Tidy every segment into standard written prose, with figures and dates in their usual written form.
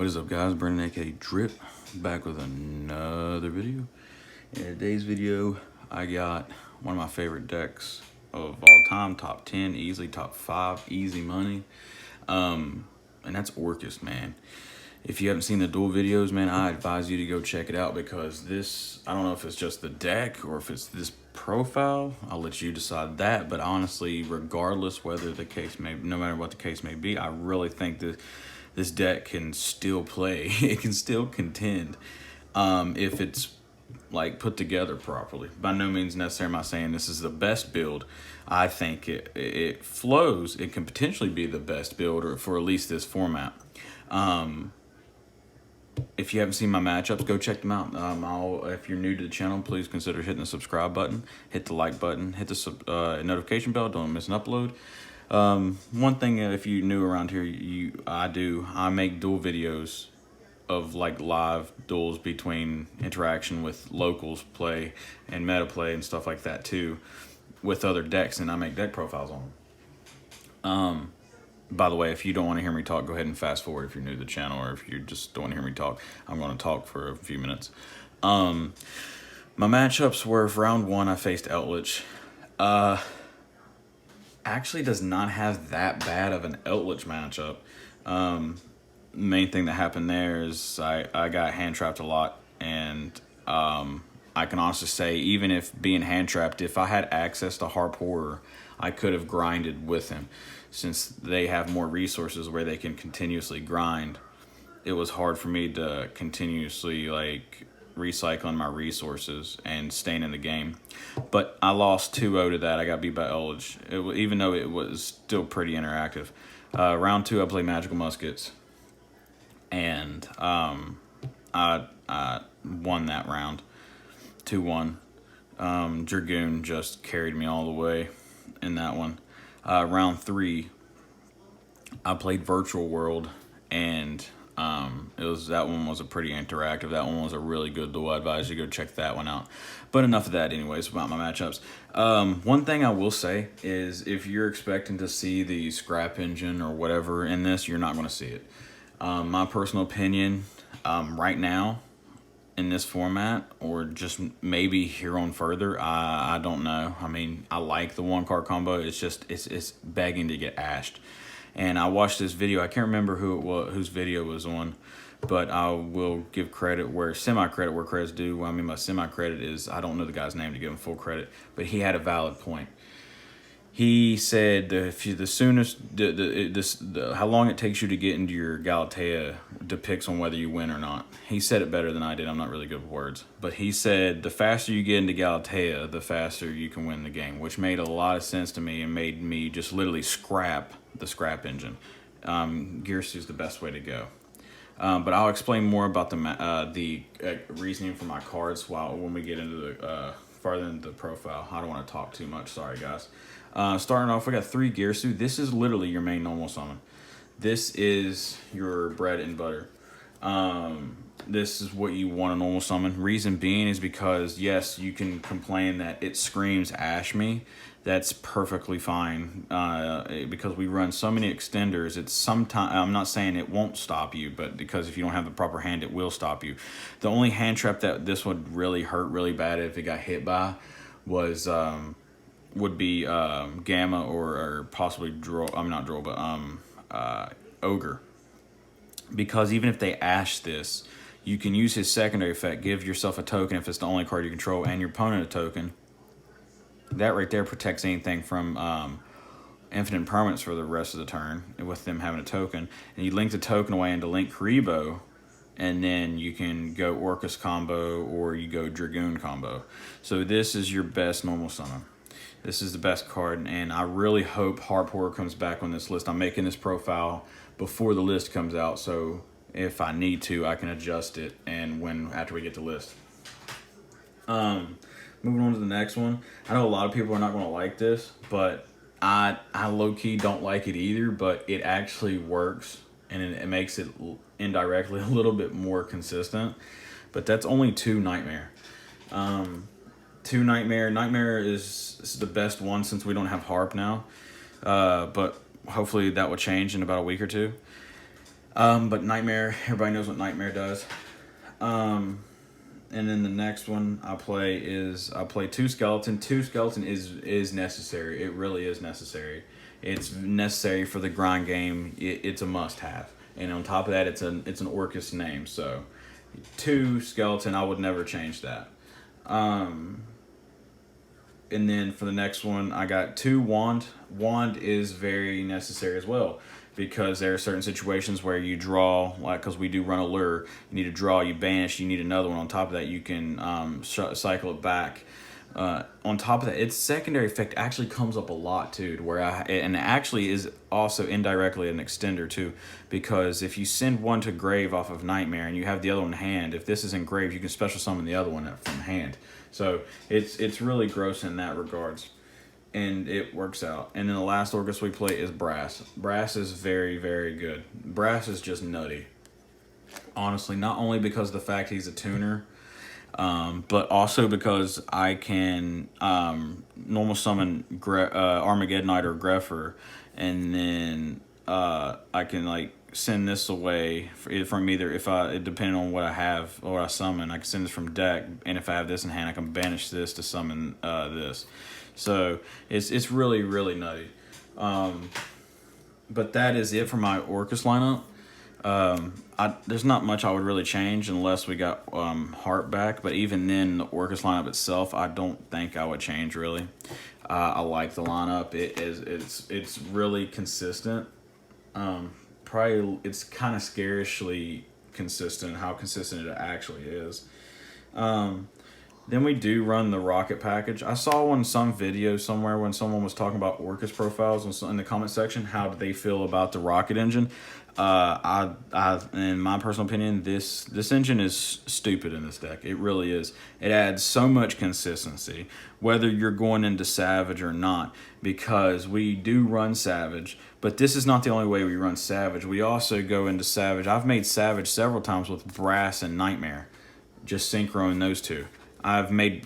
What is up, guys? Brendan aka Drip back with another video. In today's video I got one of my favorite decks of all time, top 10 easily, top 5 easy money, and that's Orcust, man. If you haven't seen the duel videos, man, I advise you to go check it out, because this, I don't know if it's just the deck or if it's this profile. I'll let you decide that, but honestly, regardless whether the case may, no matter what the case may be, I really think that this deck can still play. It can still contend if it's like put together properly. By no means necessarily am I saying this is the best build. I think it flows. It can potentially be the best build, or for at least this format. If you haven't seen my matchups, go check them out. If you're new to the channel, please consider hitting the subscribe button, hit the like button, hit the notification bell. Don't miss an upload. One thing, if you're new around here, I make duel videos of like live duels between interaction with locals play and meta play and stuff like that too, with other decks, and I make deck profiles on them. By the way, if you don't want to hear me talk, go ahead and fast forward if you're new to the channel, or if you just don't want to hear me talk, I'm going to talk for a few minutes. My matchups were, for round one, I faced Eldritch. Actually does not have that bad of an Eldritch matchup. Main thing that happened there is I got hand trapped a lot, and I can honestly say, even if being hand trapped, if I had access to Harp Horror, I could have grinded with him. Since they have more resources where they can continuously grind, it was hard for me to continuously like recycling my resources and staying in the game. But I lost 2-0 to that. I got beat by Eldritch, even though it was still pretty interactive. Round two, I played Magical Muskets, and I won that round 2-1. Dragoon just carried me all the way in that one. Round three, I played Virtual World, and that one was a pretty interactive. That one was a really good duel. I advise you to go check that one out. But enough of that anyways about my matchups. One thing I will say is, if you're expecting to see the scrap engine or whatever in this, you're not going to see it. My personal opinion, right now, in this format, or just maybe here on further, I don't know. I mean, I like the one card combo. It's just it's begging to get ashed. And I watched this video. I can't remember who it was, whose video it was on, but I will give credit where semi-credit where credit's due. What I mean by semi-credit is, I don't know the guy's name to give him full credit, but he had a valid point. He said how long it takes you to get into your Galatea depicts on whether you win or not. He said it better than I did. I'm not really good with words. But he said the faster you get into Galatea, the faster you can win the game, which made a lot of sense to me and made me just literally scrap the scrap engine. Gearsu is the best way to go. But I'll explain more about the reasoning for my cards when we get into the farther into the profile. I don't want to talk too much. Sorry, guys. Starting off, we got 3 Gearsu. This is literally your main normal summon. This is your bread and butter. This is what you want a normal summon. Reason being is because, yes, you can complain that it screams Ash Me. That's perfectly fine, because we run so many extenders. It's sometimes, I'm not saying it won't stop you, but because if you don't have the proper hand, it will stop you. The only hand trap that this would really hurt really bad if it got hit by was would be Gamma or possibly Droll. I'm not Droll, but Ogre. Because even if they ash this, you can use his secondary effect, give yourself a token if it's the only card you control, and your opponent a token. That right there protects anything from infinite permanents for the rest of the turn, with them having a token. And you link the token away into Link Karibo, and then you can go Orcust combo, or you go Dragoon combo. So this is your best normal summon. This is the best card, and I really hope Harp Horror comes back on this list. I'm making this profile before the list comes out, so if I need to, I can adjust it and after we get the list. Moving on to the next one. I know a lot of people are not going to like this, but I low-key don't like it either, but it actually works, and it makes it indirectly a little bit more consistent. But that's only 2 Nightmare. 2 Nightmare. Nightmare is the best one since we don't have Harp now, but hopefully that will change in about a week or two. But Nightmare, everybody knows what Nightmare does. And then the next one I play two skeleton. Two skeleton is necessary. It really is necessary. It's necessary for the grind game. It's a must have. And on top of that, it's an Orcust name. So two skeleton, I would never change that. And then for the next one, I got two wand. Wand is very necessary as well, because there are certain situations where you draw, like, because we do run a lure, you need to draw, you banish, you need another one. On top of that, you can cycle it back. On top of that, its secondary effect actually comes up a lot too, to where and actually is also indirectly an extender too, because if you send one to grave off of Nightmare and you have the other one in hand, if this is in grave, you can special summon the other one from hand. So it's really gross in that regards, and it works out. And then the last Orcust we play is Brass. Brass is very, very good. Brass is just nutty, honestly, not only because of the fact he's a tuner, but also because I can normal summon Armageddonite or Grepher, and then I can like send this away from either, depending on what I have or what I summon, I can send this from deck, and if I have this in hand, I can banish this to summon this. So it's really, really nutty. But that is it for my Orcust lineup. There's not much I would really change unless we got Heart back, but even then, the Orcust lineup itself, I don't think I would change really. I like the lineup. It's really consistent. Probably it's kind of scarishly consistent, how consistent it actually is. Then we do run the rocket package. I saw on some video somewhere when someone was talking about Orcust profiles in the comment section, how do they feel about the rocket engine. In my personal opinion, this engine is stupid in this deck. It really is. It adds so much consistency, whether you're going into Savage or not, because we do run Savage, but this is not the only way we run Savage. We also go into Savage. I've made Savage several times with Brass and Nightmare, just synchroing those two. I've made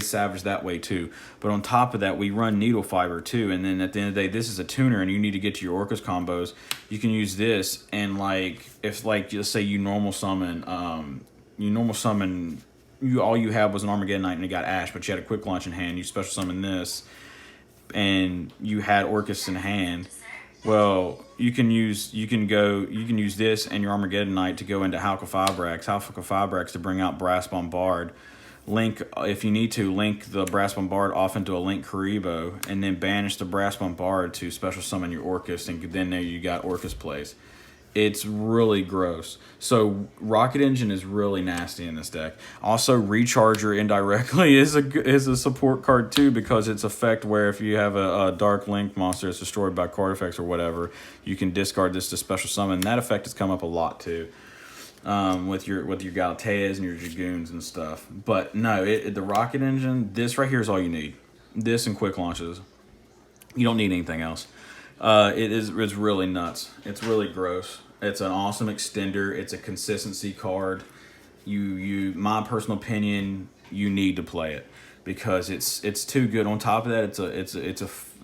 Savage that way too. But on top of that, we run Needle Fiber too. And then at the end of the day, this is a tuner, and you need to get to your Orcust combos. You can use this, and like if like let's say you normal summon, all you had was an Armageddonite and you got Ash, but you had a quick launch in hand. You special summon this, and you had Orcust in hand. Well, you can use this and your Armageddonite to go into Halka-Fibrax to bring out Brass Bombard. Link, if you need to, link the Brass Bombard off into a Link Karibo, and then banish the Brass Bombard to special summon your Orcust, and then there you got Orcust plays. It's really gross. So Rocket Engine is really nasty in this deck. Also, Recharger indirectly is a support card too, because it's effect where if you have a Dark Link monster that's destroyed by card effects or whatever, you can discard this to special summon. That effect has come up a lot too, with your Galateas and your Dragoons and stuff. But no, the Rocket Engine, this right here is all you need. This and quick launches. You don't need anything else. It's really nuts. It's really gross. It's an awesome extender. It's a consistency card. My personal opinion, you need to play it because it's too good. On top of that, it's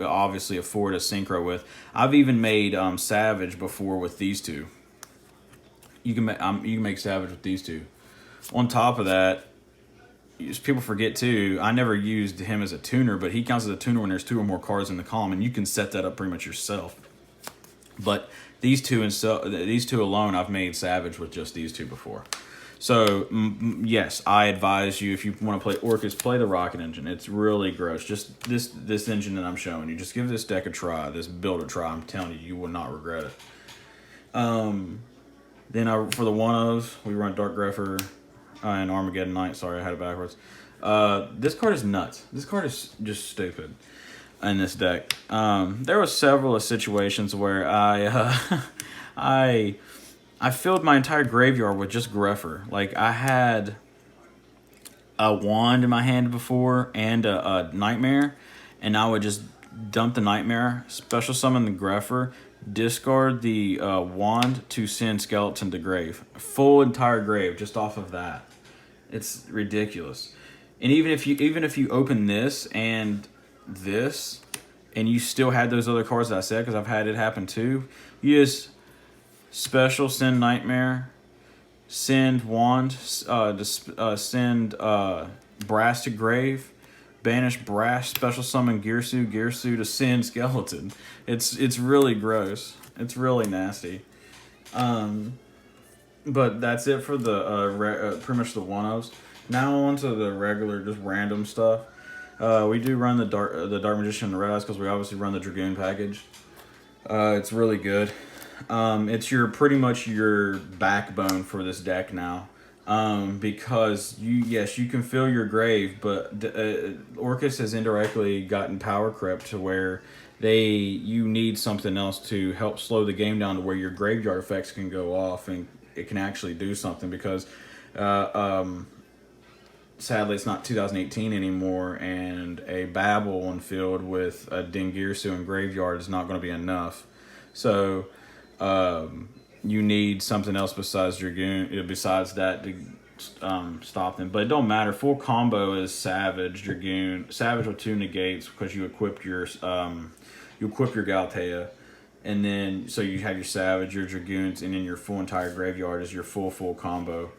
obviously a 4 to synchro with. I've even made Savage before with these two. You can make Savage with these two. On top of that, people forget too, I never used him as a tuner, but he counts as a tuner when there's 2 or more cards in the column, and you can set that up pretty much yourself. But these two alone, I've made Savage with just these two before. So yes, I advise you, if you want to play Orcust, play the Rocket Engine. It's really gross. Just this engine that I'm showing you. Just give this deck a try, this build a try. I'm telling you, you will not regret it. Then for the 1-0s, we run Dark Grepher and Armageddonite. Sorry, I had it backwards. This card is nuts. This card is just stupid in this deck. There were several situations where I filled my entire graveyard with just Grepher. Like, I had a wand in my hand before and a Nightmare, and I would just dump the Nightmare, special summon the Grepher, discard the wand to send Skeleton to grave. Full entire grave just off of that. It's ridiculous. And even if you open this and this, and you still had those other cards that I said, because I've had it happen too, you just Special, send Nightmare. Send Wand. Send Brass to Grave. Banish Brass. Special summon Gearsu. Gearsu to send Skeleton. It's really gross. It's really nasty. But that's it for the pretty much the one-ofs. Now on to the regular, just random stuff. We do run the Dark Magician and the Red Eyes because we obviously run the Dragoon package. It's really good. It's pretty much your backbone for this deck now. Because you can fill your grave, but Orcust has indirectly gotten power crept to where you need something else to help slow the game down to where your graveyard effects can go off and it can actually do something because sadly it's not 2018 anymore, and a Babylon field with a Dingirsu and graveyard is not going to be enough. So you need something else besides Dragoon, besides that to stop them. But it don't matter. Full combo is Savage, Dragoon, Savage with 2 negates because you equip your Galatea, and then so you have your Savage, your Dragoons, and then your full entire graveyard is your full combo.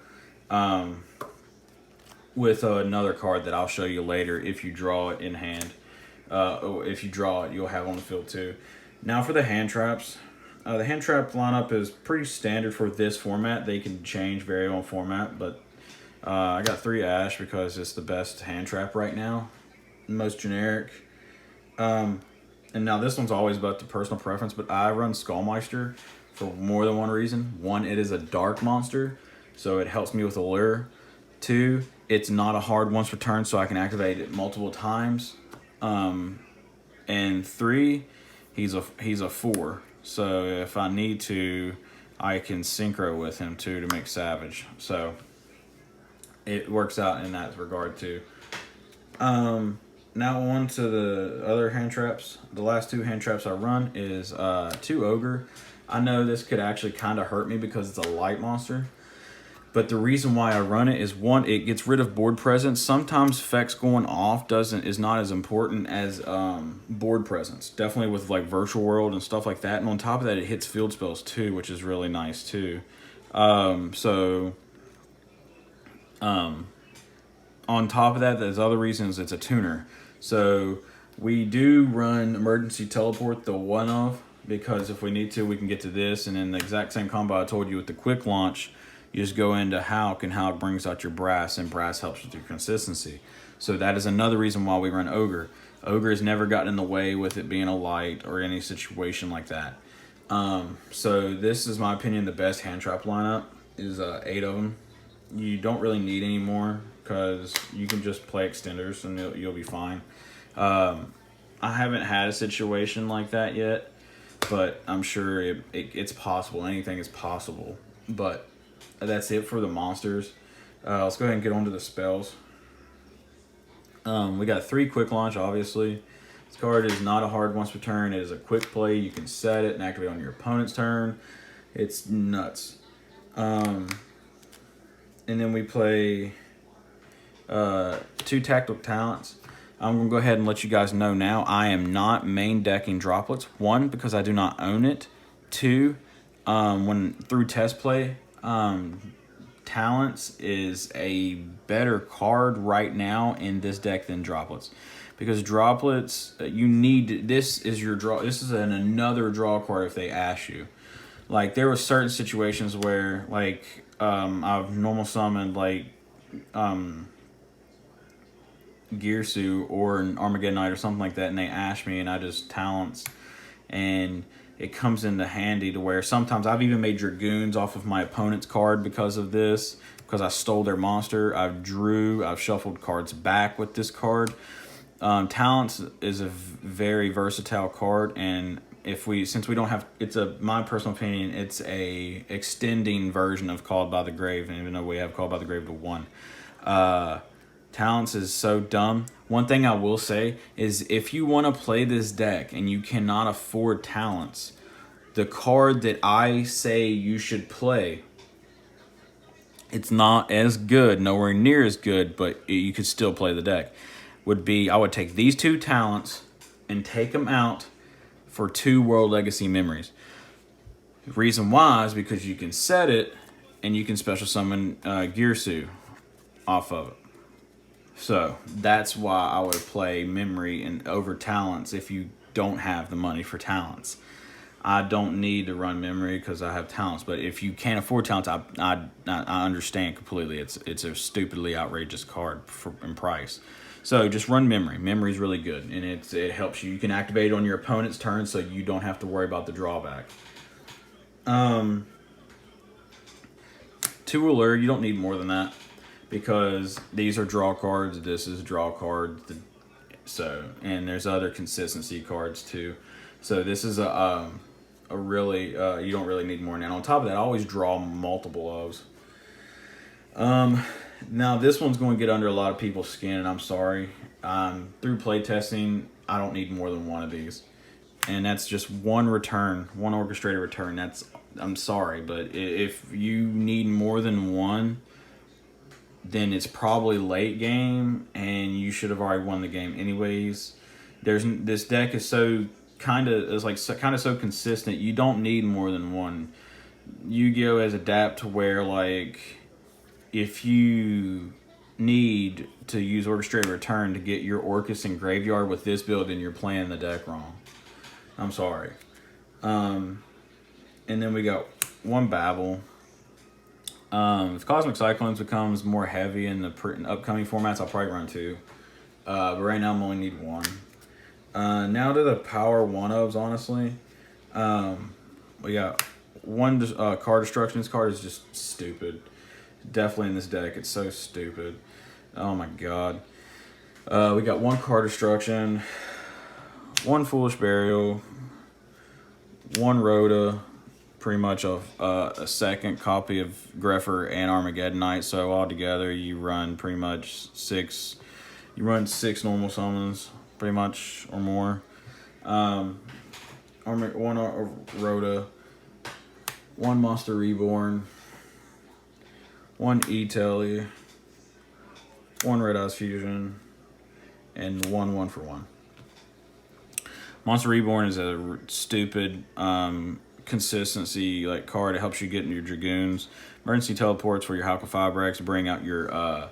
With another card that I'll show you later if you draw it in hand. If you draw it, you'll have on the field too. Now for the hand traps. The hand trap lineup is pretty standard for this format. They can change, vary on format, but I got 3 Ash because it's the best hand trap right now. Most generic. And now this one's always about the personal preference, but I run Skullmeister for more than one reason. 1, it is a dark monster, so it helps me with Allure. 2, it's not a hard once per turn, so I can activate it multiple times. And 3, he's a 4, so if I need to, I can synchro with him too to make Savage. So it works out in that regard too. Now on to the other hand traps. The last 2 hand traps I run is 2 Ogre. I know this could actually kind of hurt me because it's a light monster. But the reason why I run it is 1, it gets rid of board presence. Sometimes effects going off is not as important as board presence. Definitely with like Virtual World and stuff like that. And on top of that, it hits field spells too, which is really nice too. On top of that, there's other reasons it's a tuner. So we do run Emergency Teleport, the one-off, because if we need to, we can get to this. And in the exact same combo I told you with the quick launch, you just go into Hawk, and Hawk brings out your Brass, and Brass helps with your consistency. So that is another reason why we run Ogre. Ogre has never gotten in the way with it being a light or any situation like that. So this is my opinion, the best hand trap lineup is 8 of them. You don't really need any more because you can just play extenders and you'll be fine. I haven't had a situation like that yet, but I'm sure it's possible. Anything is possible. But that's it for the monsters. Let's go ahead and get on to the spells. We got 3 quick launch, obviously. This card is not a hard once per turn. It is a quick play. You can set it and activate on your opponent's turn. It's nuts. And then we play 2 Tactical Talents. I'm going to go ahead and let you guys know now, I am not main decking Droplets. 1, because I do not own it. 2, when through test play, Talents is a better card right now in this deck than Droplets, because Droplets you need, this is your draw. This is another draw card if they ask you. Like there were certain situations where like I've normal summoned like Gearsu or an Armageddon Knight or something like that, and they ask me, and I just Talents, and it comes into handy to where sometimes I've even made Dragoons off of my opponent's card because of this, because I stole their monster. I've shuffled cards back with this card. Talents is a very versatile card, and since we don't have, my personal opinion, it's a extending version of Called by the Grave, and even though we have Called by the Grave to 1. Talents is so dumb. One thing I will say is if you want to play this deck and you cannot afford Talents, the card that I say you should play, it's not as good, nowhere near as good, but you could still play the deck, would be I would take these 2 Talents and take them out for 2 World Legacy Memories. The reason why is because you can set it and you can special summon Girsu off of it. So that's why I would play Memory and over Talents if you don't have the money for Talents. I don't need to run Memory because I have Talents, but if you can't afford Talents, I understand completely. It's a stupidly outrageous card in price. So just run Memory. Memory is really good, and it helps you. You can activate it on your opponent's turn, so you don't have to worry about the drawback. Two Ruler, you don't need more than that, because these are draw cards. This is a draw card. So, and there's other consistency cards too. So this is a really you don't really need more. And on top of that, I always draw multiple ofs. Now this one's going to get under a lot of people's skin, and I'm sorry. Through playtesting, I don't need more than one of these, and that's just one return, one orchestrated return. I'm sorry, but if you need more than one, then it's probably late game, and you should have already won the game anyways. This deck is so kind of so consistent. You don't need more than one. Yu-Gi-Oh has adapted to where, like, if you need to use orchestrated return to get your Orcust and graveyard with this build, then you're playing the deck wrong. I'm sorry. And then we got one Babel. If Cosmic Cyclones becomes more heavy in the upcoming formats, I'll probably run two. But right now I'm only need one. Now to the power one-ofs, honestly. We got one card destruction. This card is just stupid. Definitely in this deck, it's so stupid. Oh my god. We got one card destruction, one Foolish Burial, one Rhoda, pretty much a second copy of Greffer and Armageddon Knight. So altogether, you run pretty much six. You run 6 normal summons, pretty much, or more. One Rhoda, one Monster Reborn, one E-Telly, one Red Eyes Fusion, and one 1-for-1. Monster Reborn is a stupid consistency card. It helps you get into your Dragoons. Emergency teleports for your Halka-Fibrex, bring out your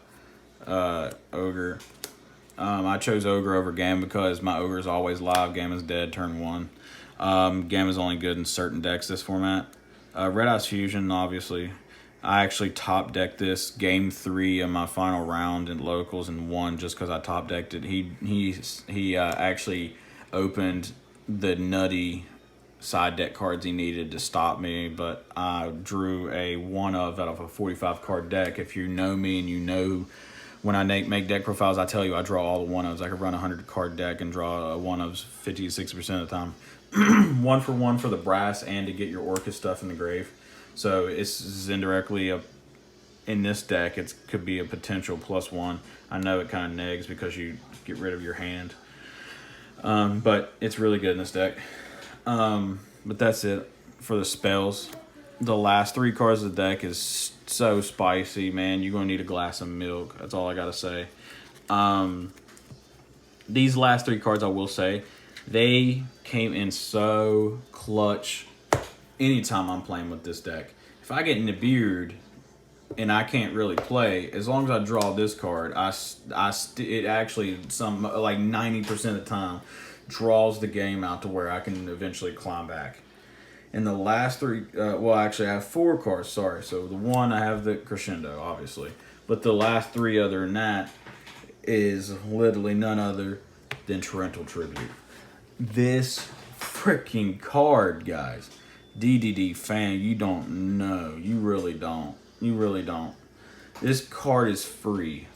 Ogre. I chose Ogre over Gamma because my Ogre is always live. Gamma's dead turn 1. Gamma's only good in certain decks this format. Red Eyes Fusion, obviously. I actually top decked this game 3 of my final round in locals and won just because I top decked it. He actually opened the nutty side deck cards he needed to stop me, but I drew a one-of out of a 45 card deck. If you know me and you know when I make deck profiles, I tell you I draw all the one-ofs. I could run a 100 card deck and draw a one-ofs 50 to 60% of the time. 1-for-1 for the brass and to get your Orcust stuff in the grave. So it's indirectly in this deck, it could be a potential +1. I know it kind of negs because you get rid of your hand. But it's really good in this deck. But that's it for the spells. The last 3 cards of the deck is so spicy, man. You're going to need a glass of milk. That's all I got to say. These last 3 cards, I will say, they came in so clutch anytime I'm playing with this deck. If I get in the beard and I can't really play, as long as I draw this card, it actually, like 90% of the time, draws the game out to where I can eventually climb back. And the last 3, well, actually I have 4 cards, sorry. So the one, I have the Crescendo, obviously. But the last 3 other than that is literally none other than Torrential Tribute. This freaking card, guys. DDD fan, you don't know. You really don't. You really don't. This card is free.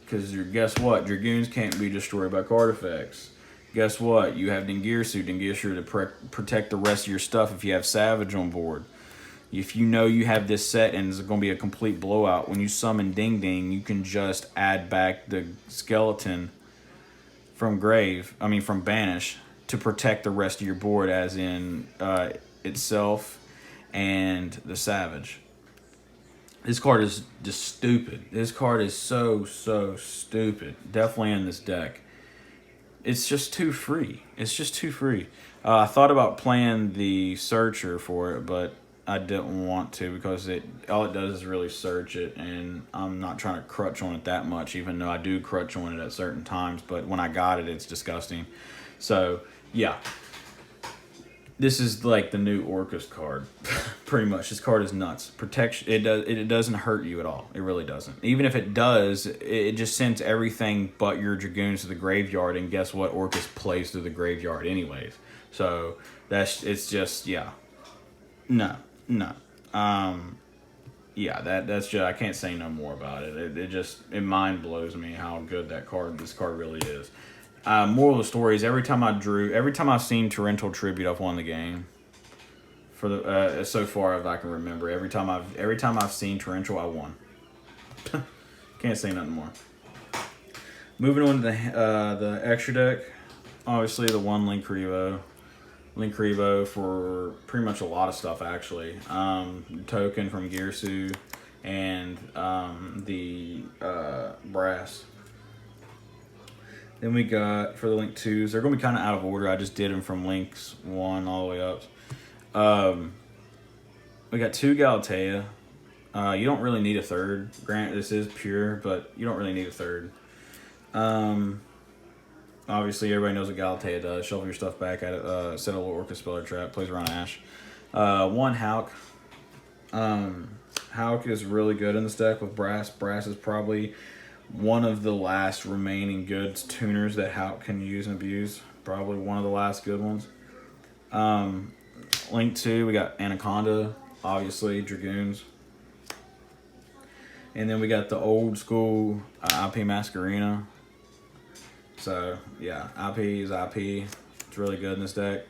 Because guess what? Dragoons can't be destroyed by card effects. Guess what? You have Dingirsu to protect the rest of your stuff if you have Savage on board. If you know you have this set and it's going to be a complete blowout, when you summon Ding Ding, you can just add back the skeleton from Banish to protect the rest of your board, as in itself and the Savage. This card is just stupid. This card is so stupid. Definitely in this deck. it's just too free. It's just too free. I thought about playing the searcher for it, but I didn't want to because all it does is really search it, and I'm not trying to crutch on it that much, even though I do crutch on it at certain times. But when I got it, it's disgusting. So yeah, this is like the new Orcust card, pretty much. This card is nuts. Protection. It doesn't hurt you at all. It really doesn't. Even if it does, it just sends everything but your Dragoons to the graveyard. And guess what? Orcust plays through the graveyard anyways. So it's just yeah. No. Yeah. That's just I can't say no more about it. It mind blows me how good this card really is. Moral of the story is every time I've seen Torrential Tribute, I've won the game. For the so far as I can remember, every time I've seen Torrential, I won. Can't say nothing more. Moving on to the extra deck, obviously the one Link Revo for pretty much a lot of stuff actually. Token from Girsu and the brass. Then we got, for the Link 2s, they're going to be kind of out of order. I just did them from Links 1 all the way up. We got 2 Galatea. You don't really need a third. Grant, this is pure, but you don't really need a third. Obviously, everybody knows what Galatea does. Shuffle your stuff back at it. Set a little Orcust Speller Trap. Plays around Ash. 1 Hauk. Hauk is really good in this deck with Brass. Brass is probably one of the last remaining good tuners that Hauk can use and abuse. Probably one of the last good ones. Link 2, we got Anaconda, obviously, Dragoons. And then we got the old school IP Masquerena. So, yeah, IP is IP. It's really good in this deck.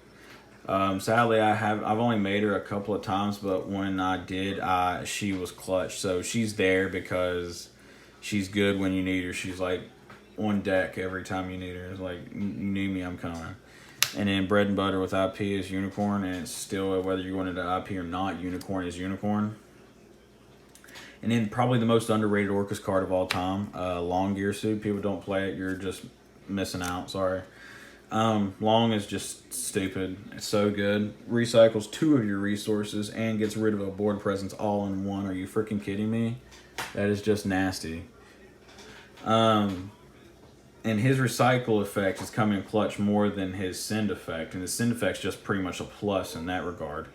Sadly, I've only made her a couple of times, but when I did, she was clutch. So she's there because she's good when you need her. She's like on deck every time you need her. It's like, you need me, I'm coming. And then bread and butter with IP is Unicorn, and it's still, whether you're going into IP or not, Unicorn is Unicorn. And then probably the most underrated Orcust card of all time, Long Gear Suit. People don't play it, you're just missing out, sorry. Long is just stupid. It's so good. Recycles 2 of your resources and gets rid of a board presence all in one. Are you freaking kidding me? That is just nasty. And his recycle effect is coming clutch more than his send effect, and his send effect's just pretty much a plus in that regard.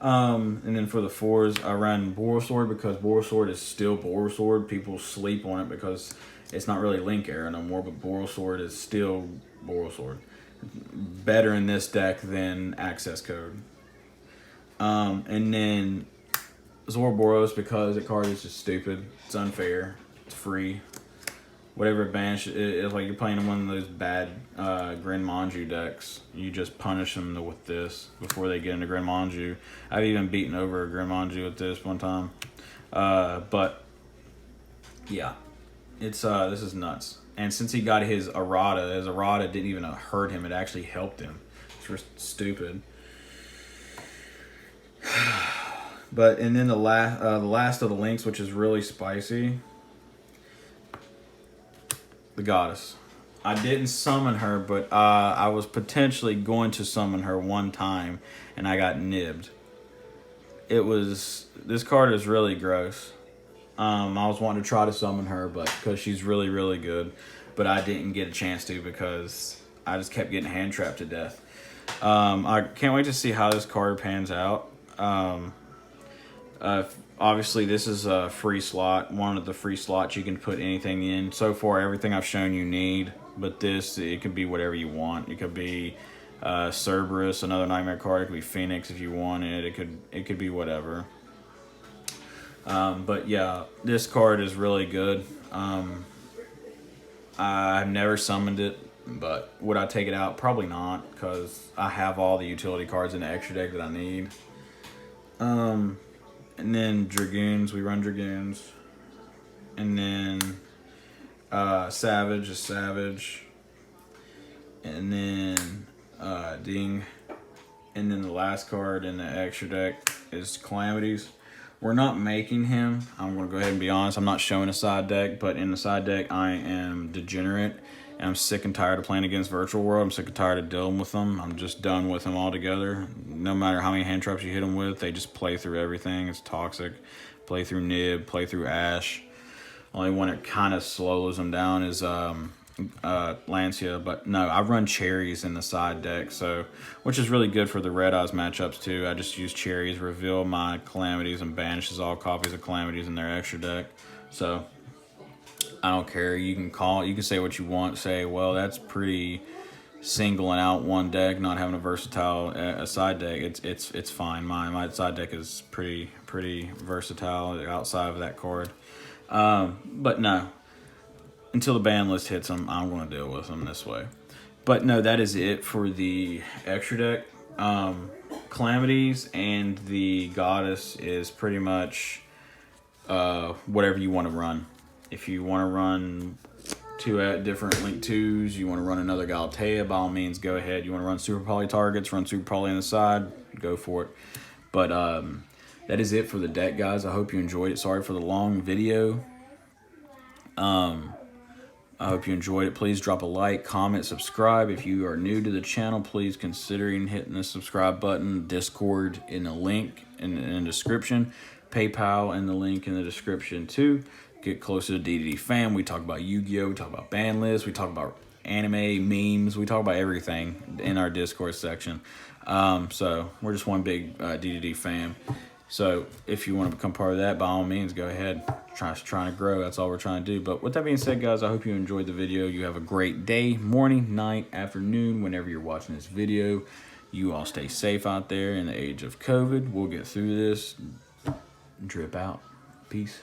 And then for the 4s, I ran Borosword because Borosword is still Borosword. People sleep on it because it's not really Link era no more, but Borosword is still Borosword. Better in this deck than Access Code. And then Zoroboros because the card is just stupid. It's unfair. It's free. Whatever banish, it's like you're playing one of those bad Grand Manju decks. You just punish them with this before they get into Grand Manju. I've even beaten over a Grand Manju with this one time. But yeah, it's this is nuts. And since he got his errata didn't even hurt him. It actually helped him. It's just stupid. But and then the last of the links, which is really spicy. The Goddess. I didn't summon her, but I was potentially going to summon her one time, and I got nibbed. This card is really gross. I was wanting to try to summon her, but because she's really, really good, but I didn't get a chance to because I just kept getting hand trapped to death. I can't wait to see how this card pans out. Obviously, this is a free slot. One of the free slots you can put anything in. So far, everything I've shown you need. But this, it could be whatever you want. It could be Cerberus, another Nightmare card. It could be Phoenix if you want it. It could be whatever. But yeah, this card is really good. I've never summoned it. But would I take it out? Probably not. Because I have all the utility cards in the extra deck that I need. And then Dragoons, we run Dragoons. And then Savage is Savage. And then Ding. And then the last card in the extra deck is Calamities. We're not making him. I'm going to go ahead and be honest. I'm not showing a side deck. But in the side deck, I am Degenerate. And I'm sick and tired of playing against Virtual World. I'm sick and tired of dealing with them. I'm just done with them altogether. No matter how many hand traps you hit them with, they just play through everything. It's toxic. Play through Nib, play through Ash. Only one that kind of slows them down is Lancia. But no, I run Cherries in the side deck, so which is really good for the Red Eyes matchups too. I just use Cherries, reveal my Calamities, and banishes all copies of Calamities in their extra deck. So I don't care. You can say what you want. Say, well, that's pretty singling out one deck, not having a versatile side deck. It's fine. My side deck is pretty versatile outside of that card. But no, until the ban list hits them, I'm going to deal with them this way. But no, that is it for the extra deck. Calamities and the Goddess is pretty much whatever you want to run. If you want to run two different Link 2s, you want to run another Galatea, by all means, go ahead. You want to run Super Poly targets, run Super Poly on the side, go for it. But that is it for the deck, guys. I hope you enjoyed it. Sorry for the long video. I hope you enjoyed it. Please drop a like, comment, subscribe. If you are new to the channel, please consider hitting the subscribe button. Discord in the link in the description. PayPal in the link in the description too. Get closer to DDD fam. We talk about Yu-Gi-Oh! We talk about ban lists. We talk about anime, memes. We talk about everything in our Discord section. So we're just one big DDD fam. So if you want to become part of that, by all means, go ahead. Trying to grow. That's all we're trying to do. But with that being said, guys, I hope you enjoyed the video. You have a great day, morning, night, afternoon, whenever you're watching this video. You all stay safe out there in the age of COVID. We'll get through this. Drip out. Peace.